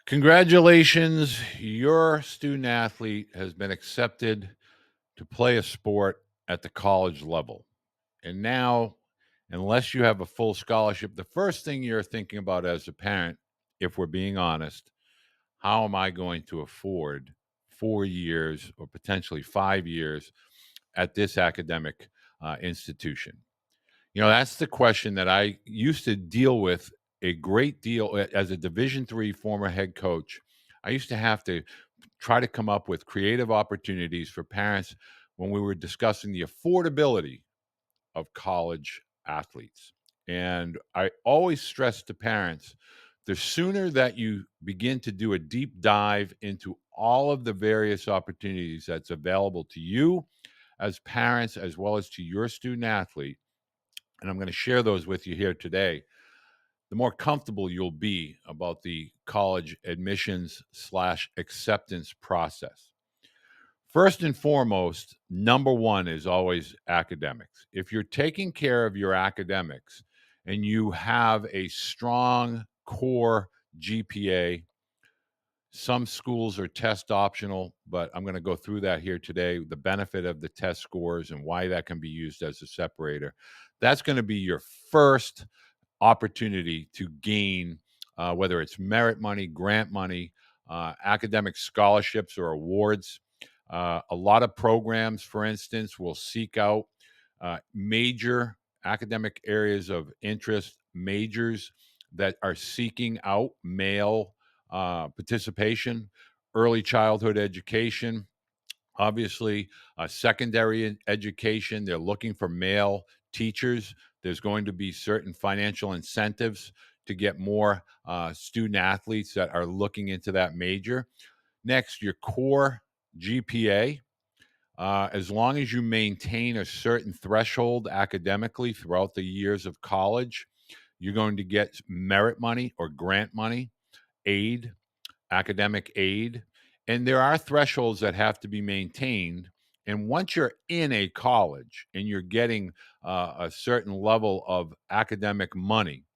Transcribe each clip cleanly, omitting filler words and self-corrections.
Congratulations, your student athlete has been accepted to play a sport at the college level. And now, unless you have a full scholarship, the first thing you're thinking about as a parent, if we're being honest, how am I going to afford 4 years or potentially 5 years at this academic institution? That's the question that I used to deal with a great deal as a Division III former head coach. I used to have to try to come up with creative opportunities for parents when we were discussing the affordability of college athletes. And I always stress to parents, the sooner that you begin to do a deep dive into all of the various opportunities that's available to you as parents, as well as to your student athlete, and I'm going to share those with you here today, the more comfortable you'll be about the college admissions/acceptance process. First and foremost, number one is always academics. If you're taking care of your academics and you have a strong core GPA, some schools are test optional, but I'm going to go through that here today, the benefit of the test scores and why that can be used as a separator. That's going to be your first opportunity to gain, whether it's merit money, grant money, academic scholarships or awards. A lot of programs, for instance, will seek out major academic areas of interest, majors that are seeking out male participation, early childhood education, obviously secondary education. They're looking for male teachers. There's going to be certain financial incentives to get more student athletes that are looking into that major. Next, your core GPA. As long as you maintain a certain threshold academically throughout the years of college, you're going to get merit money or grant money, aid, academic aid. And there are thresholds that have to be maintained. And once you're in a college and you're getting a certain level of academic money,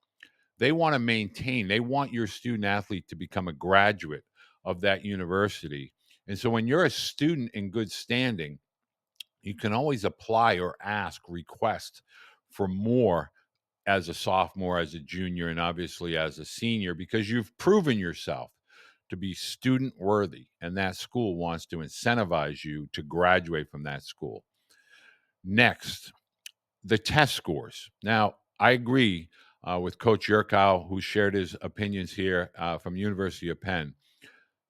they want to maintain, they want your student athlete to become a graduate of that university. And so when you're a student in good standing, you can always apply or ask, request for more as a sophomore, as a junior, and obviously as a senior, because you've proven yourself to be student worthy, and that school wants to incentivize you to graduate from that school. Next, the test scores. Now, I agree with Coach Yurkow, who shared his opinions here from University of Penn.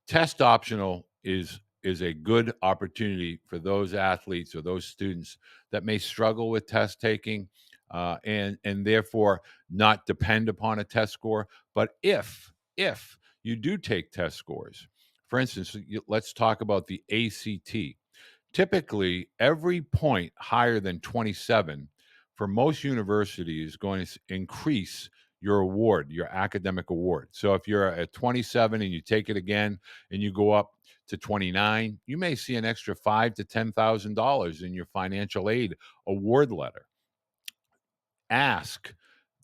Test optional is a good opportunity for those athletes or those students that may struggle with test taking and therefore not depend upon a test score. But if you do take test scores, for instance, let's talk about the ACT. Typically, every point higher than 27 for most universities is going to increase your award, your academic award. So if you're at 27 and you take it again and you go up to 29, you may see an extra $5,000 to $10,000 in your financial aid award letter. Ask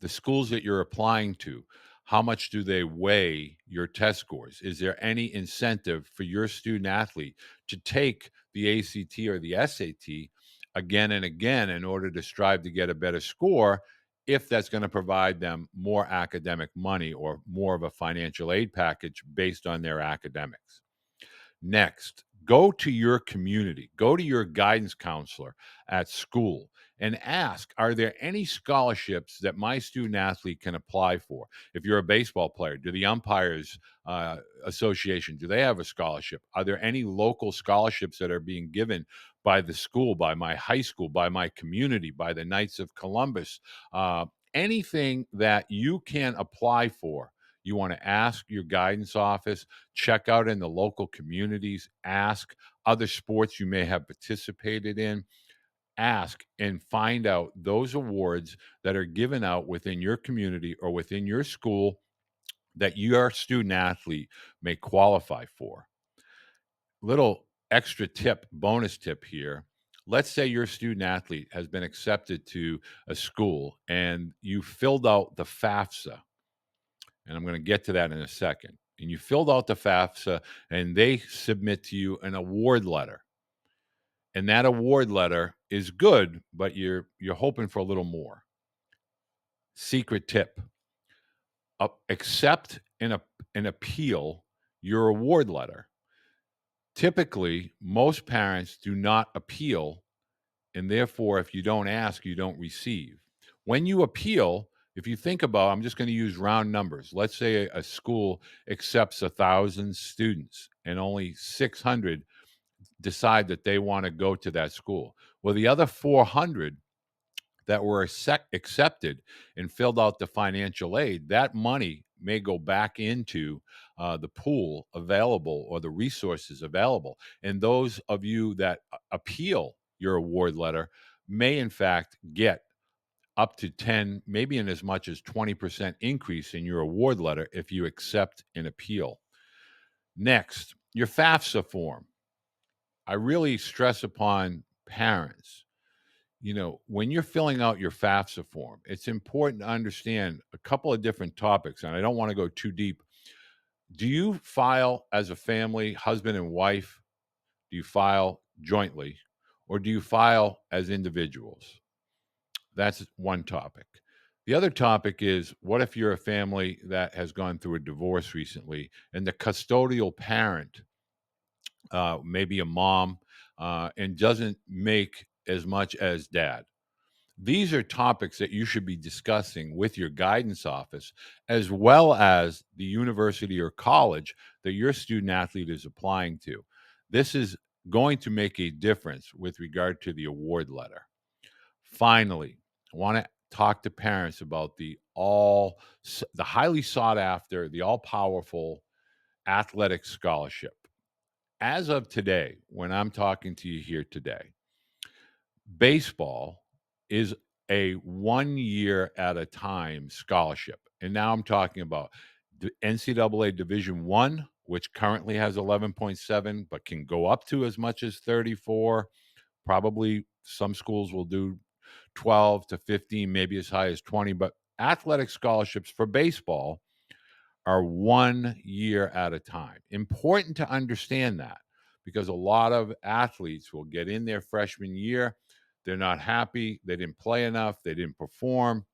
the schools that you're applying to, how much do they weigh your test scores? Is there any incentive for your student athlete to take the ACT or the SAT again and again in order to strive to get a better score, if that's going to provide them more academic money or more of a financial aid package based on their academics? Next, go to your community, go to your guidance counselor at school and ask, are there any scholarships that my student athlete can apply for? If you're a baseball player, do the umpires association, do they have a scholarship? Are there any local scholarships that are being given by the school, by my high school, by my community, by the Knights of Columbus? Anything that you can apply for, you want to ask your guidance office, check out in the local communities, ask other sports you may have participated in, ask and find out those awards that are given out within your community or within your school that your student athlete may qualify for. Little extra tip, bonus tip here. Let's say your student athlete has been accepted to a school and you filled out the FAFSA, and I'm going to get to that in a second. and you filled out the FAFSA, and they submit to you an award letter. And that award letter is good, but you're hoping for a little more. Secret tip: accept and appeal your award letter. Typically, most parents do not appeal, and therefore, if you don't ask, you don't receive. When you appeal, if you think about, I'm just going to use round numbers. Let's say a school accepts 1,000 students and only 600 decide that they want to go to that school. Well, the other 400 that were accepted and filled out the financial aid, that money may go back into the pool available or the resources available. And those of you that appeal your award letter may, in fact, get up to 10, maybe in as much as 20% increase in your award letter if you accept an appeal. Next, your FAFSA form. I really stress upon parents, when you're filling out your FAFSA form, it's important to understand a couple of different topics, and I don't want to go too deep. Do you file as a family, husband and wife? Do you file jointly, or do you file as individuals? That's one topic. The other topic is, what if you're a family that has gone through a divorce recently and the custodial parent, maybe a mom, and doesn't make as much as dad? These are topics that you should be discussing with your guidance office, as well as the university or college that your student athlete is applying to. This is going to make a difference with regard to the award letter. Finally, I want to talk to parents about the highly sought after, the all powerful athletic scholarship. As of today, when I'm talking to you here today, baseball is a 1 year at a time scholarship. And now I'm talking about the NCAA Division One, which currently has 11.7, but can go up to as much as 34. Probably some schools will do 12 to 15, maybe as high as 20. But athletic scholarships for baseball are 1 year at a time. Important to understand that, because a lot of athletes will get in their freshman year. They're not happy. They didn't play enough. They didn't perform.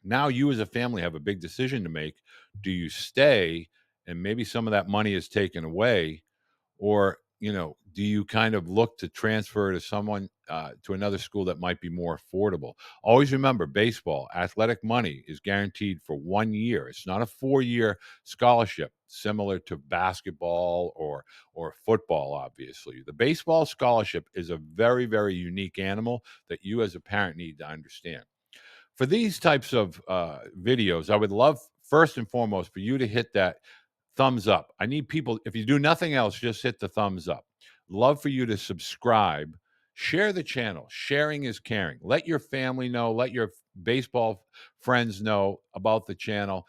Now you as a family have a big decision to make. Do you stay and maybe some of that money is taken away, or do you kind of look to transfer to someone to another school that might be more affordable? Always remember, baseball athletic money is guaranteed for 1 year. It's not a 4 year scholarship similar to basketball or football. Obviously, the baseball scholarship is a very, very unique animal that you as a parent need to understand. For these types of videos, I would love, first and foremost, for you to hit that thumbs up. I need people, if you do nothing else, just hit the thumbs up. Love for you to subscribe, share the channel. Sharing is caring. Let your family know, let your baseball friends know about the channel.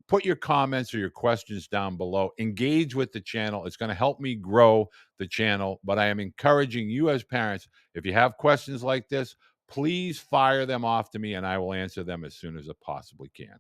Put your comments or your questions down below. Engage with the channel. It's going to help me grow the channel. But I am encouraging you as parents, if you have questions like this, please fire them off to me and I will answer them as soon as I possibly can.